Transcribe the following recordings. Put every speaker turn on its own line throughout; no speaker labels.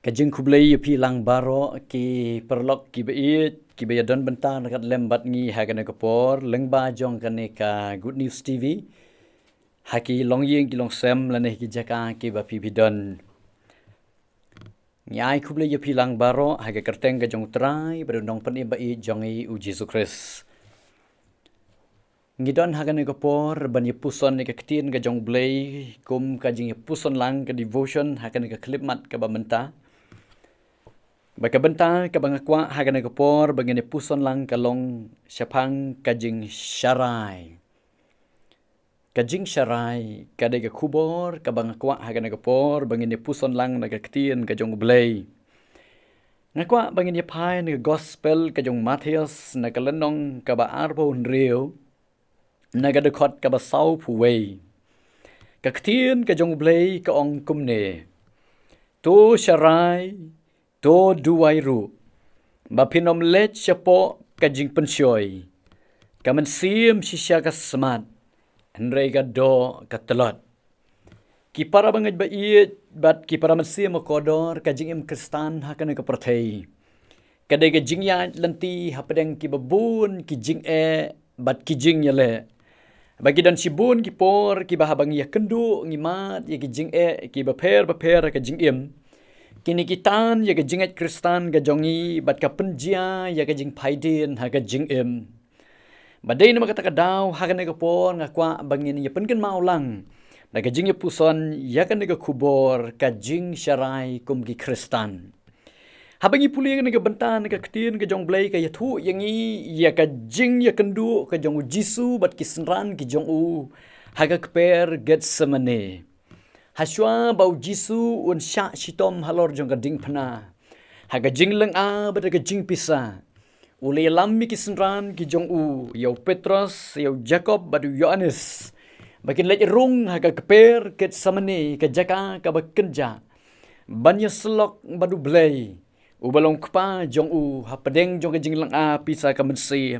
Kajing kublai pi lang baro ki perlok ki bait ki bayadon bentang dekat lembat ngi hagan kapor lengba jong kane ka Good News TV haki long yeng ki long sem lane ki jaka ki ba pi bidon nyai kublai pi lang baro haga kerteng ka jong trai berdong pen bai jong i u Jesus Christ ngidon hagan kapor ban ye puson ni ka ketin ka jong blai kum ka jing puson lang ka devotion hagan ka clip mat ka ba menta Baka benta ka bangakwa hagan kapor bangene puson lang kalong syapang kajing syarai. Kajing syarai kadai ka kubor ka bangakwa hagan kapor bangene puson lang naga ketien ka jong blay. Ngakwa bangene pai naga gospel ka jong Matius naga lenong ka ba arbo unreo naga dekot ka ba sau puway. Ka ketien ka jong blay ka ong kumne. To syarai To duwairu, bapinom let siyapo kajing pensyoy, kaman siyem sisya ka semat, henry ka do katelot. Kipara bangaj ba iit, bat kipara man siyem kodor kajing im kristan hakan ka pertay. Kadai ka jing ya lanti hapadang kibabun kijing bat kijing yale. Bagi dan sibun kipor kibahabang ya kendu ngimat ya kijing kibaper ka jing im. Kini kitan ya ka jingat kristan ka jongi bat ka penjia ya ka jing paidin ha ka jing im. Badai na makata ka daw ha ka na ka por nga kwa bangin ya penken maulang. Na ka jing ya puson ya ka na ka kubor ka jing syarai kum ki kristan. Habang ipuli nga benta nga ketin ka jong blay ka yatu yang ya ka jing ya kendu ka jong jisu bat kisenran ki jong u ha ka keper Getsemane. Haswa bau Jisu un syak shitom halor jong gading pana. Haga jing leng a bada ka jing pisa. Ule lam mi kisenran ki jong u. Yau Petrus, yau Jacob, badu Yohanes. Bakin lej rung haga keper ket samane ka jaka ka bakenja. Banya selok badu blay. Ubalong kepa jong u hapadeng jong ka jing leng a pisa ka mensi.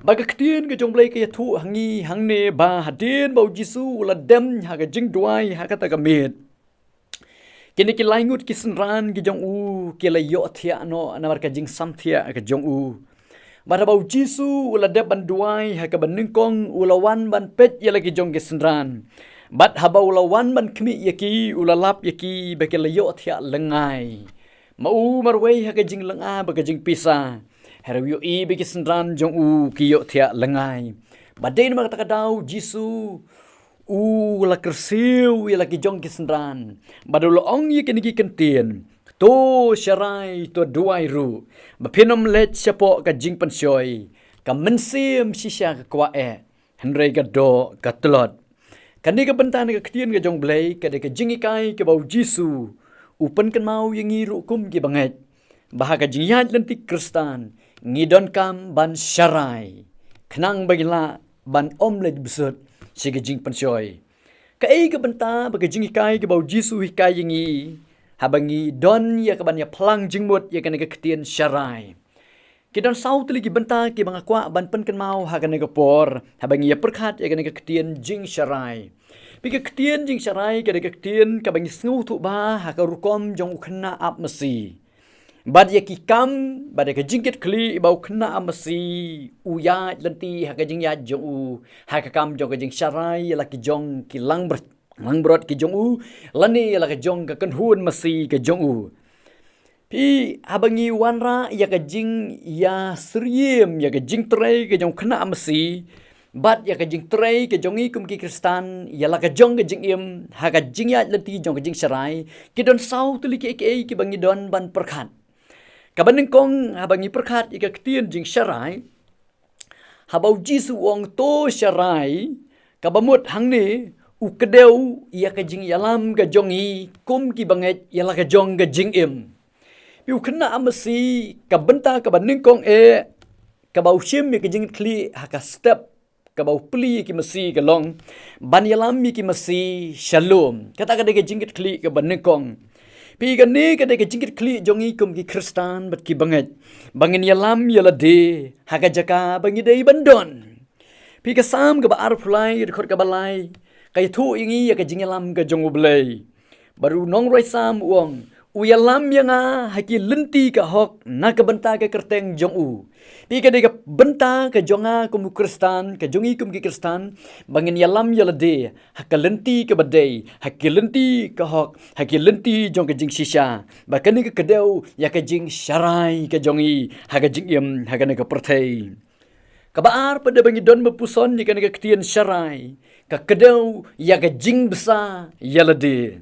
Baga ketien ke jong blay ke yatu hangi hangne ba hadin bau Jisu ula dem haga jing duai haga ta gamit. Kini ki laingut ki senran ki jong u ki la yo thia no na marka jing sam thia ka jong u. Bara bau Jisu ula dem ban duai haga ban ningkong ula wan ban pet ya lagi jong ki senran. Bat haba ula wan ban kmi yaki ula lap yaki ba ki la yo thia lengai. Mau marwei haga jing lenga ba ka jing pisa. Herawiyo i bagi senran jong u kiyo tiak lengai. Badai nama kata kadau Jisu. La kersiu ya lagi jong ki senran. Badul ong ye kini ki kentien. To syarai to duai ru. Bapinom let siapo ka jing pensyoy. Ka mensim sisya ka kwae. Henry ka do ka telot. Kani ka bentan ka ketien ka jong blay. Kada ka jing ikai ka bau Jisu. Upen kan mau yang ngiru kum ki banget. Bahaga jing yad lentik kristan. Ngidon kam ban syarai. Kenang bagila ban omlet besut. Sige jing pensyoy. Kai ke benta baga jing ikai ke bau Jisu ikai yengi. Habangi don ya ke ban ya pelang jingmut ya kena ke ketien syarai. Kidon sau tu lagi benta ke bang akwa ban pen kan mau ha kena ke por. Habangi ya perkat ya kena ke ketien jing syarai. Pika ketien jing syarai kena ke ketien kabangi sengu tu ba ha ka rukom jong ukena ap mesi. Bad ya kikam, bad ya jingkit kli bau kena amasi uya lenti ha jing ya jong u ha kam jong jing syarai la ki jong ki langbrot ki jong u lani la ki jong ka kenhun masi ka jong u pi habangi wanra ya ka jing ya seriem ya ka jing tray ka jong kena amasi bad ya ka jing tray ka jong i kum ki kristan ya la ka jong ka jing im ha ka jing ya lenti jong ka jing syarai ki don sau tu li ki bangi don ban perkat. Kabaning kong habangi perkat ika ketien jing syarai. Habau Jisu wong to syarai. Kabamut hang ni ukedeu ia ka jing yalam ka jongi kum ki banget ialah ka jong ka jing im. Piu kena amasi kabenta kabaning kong kabau shim ka jing kli haka step kabau pli ki masi ka long ban yalam ki masi shalom. Kata ka jing kli ka baning kong. Pi gani kada ke jingkit kli jongi kum ki kristan bat ki banget. Bangin yalam yala de haga jaka bangi dei bandon. Pi ka sam ka ba ar pulai rekod ka balai. Kay tu ingi ya ka jing yalam ka jong ublay. Baru nong roi sam uang uyalam yanga haki lenti ka hok na ka benta ka kerteng jong u. Pi ka de ka benta ka jonga kum Kristan, ka jongi kum ki Kristan, bangin yalam yalade, haka lenti ka badai, haki lenti ka hok, haki lenti jong ka jing shisha, bakani ka kadeu ya ka jing syarai ka jongi, haka jing yam haka na ka pertai. Kabaar pada bangi don mepuson ni ka na ka ketian syarai, ka kadeu ya ka jing besar yalade.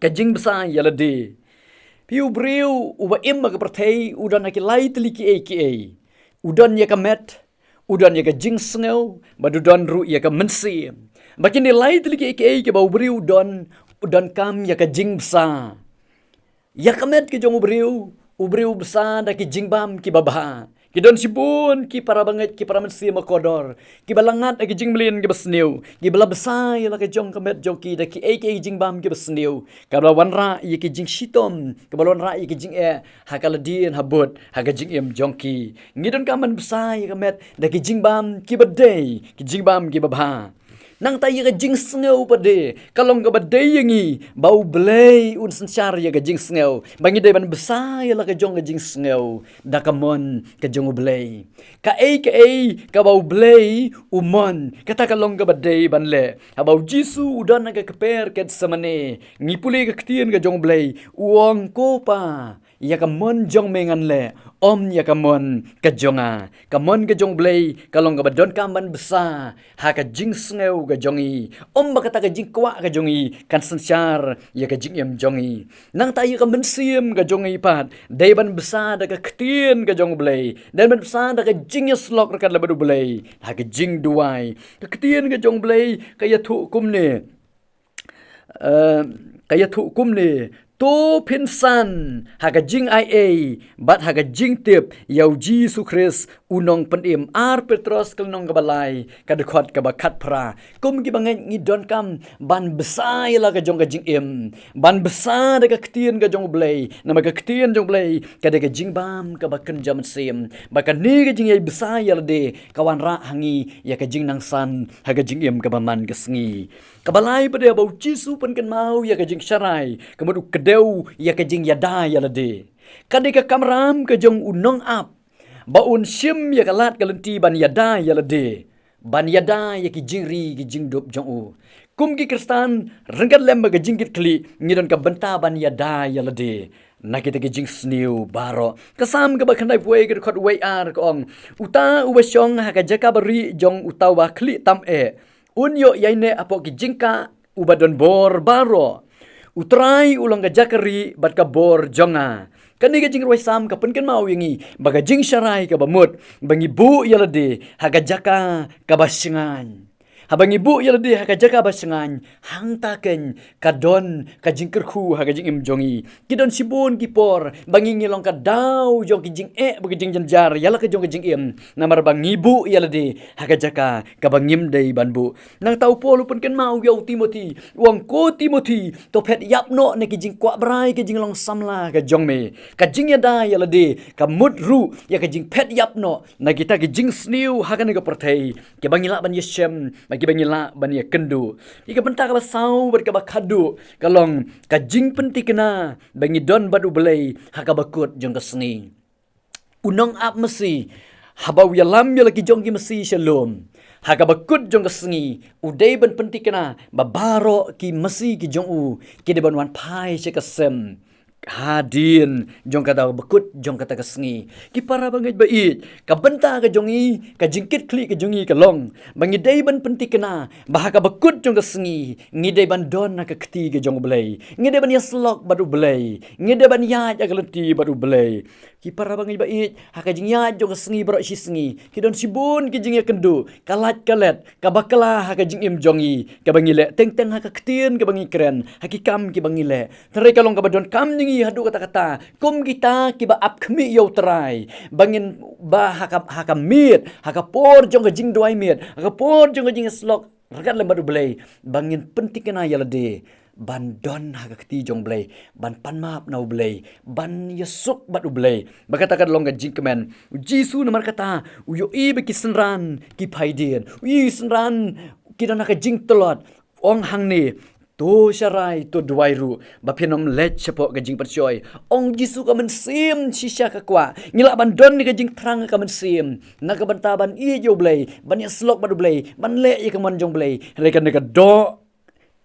Kajing besar yalade. Piu briu uba imma ka pertai udan aki lai teli ki. Udan ya ka met, udan ya ka jing sengau, badudan ru ya ka mensi. Bakin ni lai teli ki ke bau briu udan kam ya ka jing besar. Ya ka met ke jong ubriu besar da ki jing bam ki babha. Ki don sibun ki para banget ki para mensi makodor. Ki balangat ki jing melin ki besniu. Ki bela besar ya la ki jong kamet jong ki da ki jing bam ki besniu. Ka bela wanra ya ki jing shitom. Ka bela wanra ya ki jing hakala din habut haka jing em jong ki. Ngidon kaman besar ya kamet da ki jing bam ki badai. Ki jing bam ki babha. Nang tayo ka jing sngau pade, kalong ka badai yangi, bau belay un sensyar ya ka jing sngau, bangi day ban besay la ka jong ka jing sngau, dakamon ka jong belay. Ka bau belay umon, kata kalong ka badai ban le, habau jisu udan ka keper ket samane, ngipuli ka ketien ka jong belay, uang ko pa. Ya kamon jong mengan le, om ya kamon ka jonga, kamon ka jong blay, kalong ka badon kaman besa, ha ka jing sngeu ka jongi, om bakata ka jing kwa ka jongi, kan sensyar ya ka jing yam jongi, nang tayo ka mensim ka jongi pat, day ban besa da ka ketien ka jong blay, day ban besa da ka jing yaslok rekan labadu blay, ha ka jing duway, ka ketien ka jong blay, kaya tu kumne, to pinsan haga jing bat haga jing tip yau Jisu Kris unong pendim ar Petros kelnong kabalai kadekot kabakat pra kum ki bangai ngidon kam ban besai la ka jong ka jing im ban besar ka ketien ka jong blay nama ka ketien jong blay kada ka jing bam ka bakan jam sim bakan ni ka jing yai besai la de kawan ra hangi ya ka jing nang san haga jing im ka baman ka sngi kabalai pada bau Jisu pen kan mau ya ka jing syarai kemudu kedeu ya ka jing yada ya lade kadika kamram ka jong unong ap baun sim ya kalat kalenti ban yada ya lade ban yada ya ki jingri ki jing dop jong u kum ki Kristan rengkat lem ka jing kit kli ngidon ka benta ban yada ya lade na kita ki jing sniu baro kasam ka bakandai puai ka khot wai ar ka ong uta ubasong ha ka jaka bari jong utawa kli tam unyo yaine apo ki jingka ubadon bor baro utrai ulang ka jakari bat ka bor jonga kani ka jing roi sam ka pen kan mau yangi baga jing syarai ka bamut bangi bu yalade haga jaka ka basingan habangi bu yalade haga jaka basingan hang taken kadon ka jing kerku haga jing im jongi kidon sibun kipor bangi ngilong ka dau jong ki jing bagi jing janjar yala ka jong ka jing im namar bangi bu yalade haga jaka ka bangim dei banbu nang tau polu pen kan mau yau Timothy wang ko Timothy to phet yap no ne ki jing kwa brai ki jing long samla ka jong me ka jing yada yalade ka mudru ya ka jing phet yap no na kita ki jing sniu haga ne ka perthei ke bangila ban yesem bagi bangila ban ya kendu ika benta ka sau ber ka bakadu kalong ka jing penti kena bangi don badu belai haga bakut jong ka sngi unong ap mesi habau yalam ya lagi jong ki mesi shalom haga bakut jong ka sngi udai ban penti kena babaro ki mesi ki jong u ki de ban wan pai se ka sem hadin jong kata bekut jong kata kesngi ki para bangai bait ka benta ka jongi ka jingkit klik ka jongi ka long bangi dai ban penti kena bahaka bekut jong kesngi ngidai ban don ka keti ka jong belai ngidai ban yaslok badu belai ngidai ban ya ka leti badu belai ki para bangai bait haka jing ya jong kesngi bro si sngi ki don sibun ki jing ya kendu kalat kalet ka bakala haka jing im jongi ka bangi le teng teng haka ketien ka bangi keren haki kam ki bangi le terai kalong ka badon kam hadu kata-kata kum kita kiba ap kemi yo terai bangin ba haka mit haka por jong ka jing duai mit haka por jong ka jing slok rakat lembadu belai bangin penting kena yalade ban don haka keti jong belai ban panmap nau belai ban yesuk badu belai bakata kad long ka jing kemen Jisu namar kata uyo i be kisenran ki phaidien ui senran kidana ka jing telot ong hang ni tu syarai tu duairu bapinom let cepo gajing percoy ong jisu ka mensim sisya ka kwa ngila ban don ni gajing prang ka mensim na ka bantaban i jo blay ban ya slok badu blay ban le i ka man jong blay rekan ka do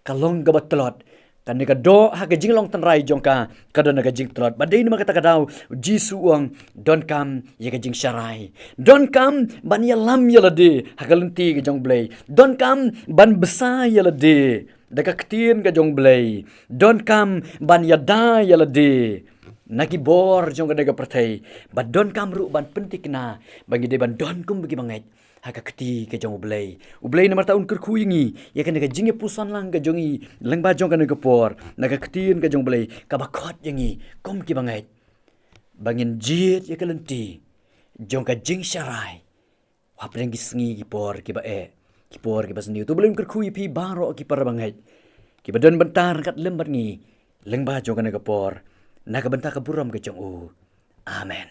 kalong ka batlot kan ka do ha gajing long tan rai jong ka kadon ka jing tlot badai ni makata kadaw jisu uang don kam ye gajing syarai don kam ban ya lam ya lade ha kalenti ka jong blay don kam ban besa ya lade Daka ketin ka jong blay. Don kam ban yada yalade. Nagi bor jong ka daga pertai. Ban don kam ru ban pentik na. Bangi de ban don kum bagi bangai. Haka keti ka jong blay. Ublay na martaun kerku yingi. Ya kan naga jingnya pusan lang ka jongi. Lang ba jong ka naga por. Naga ketin ka jong blay. Ka bakot yingi. Kum ki bangai. Bangin jit ya ka lenti. Jong ka jing syarai. Wapeng ki sengi ki por ki ba Kipor kipas ni tu belum kerkui pi baro ki parbangai. Ki badan bentar kat lembar ni. Lengba jong kana kapor. Nak bentar kaburam ke jong u. Amen.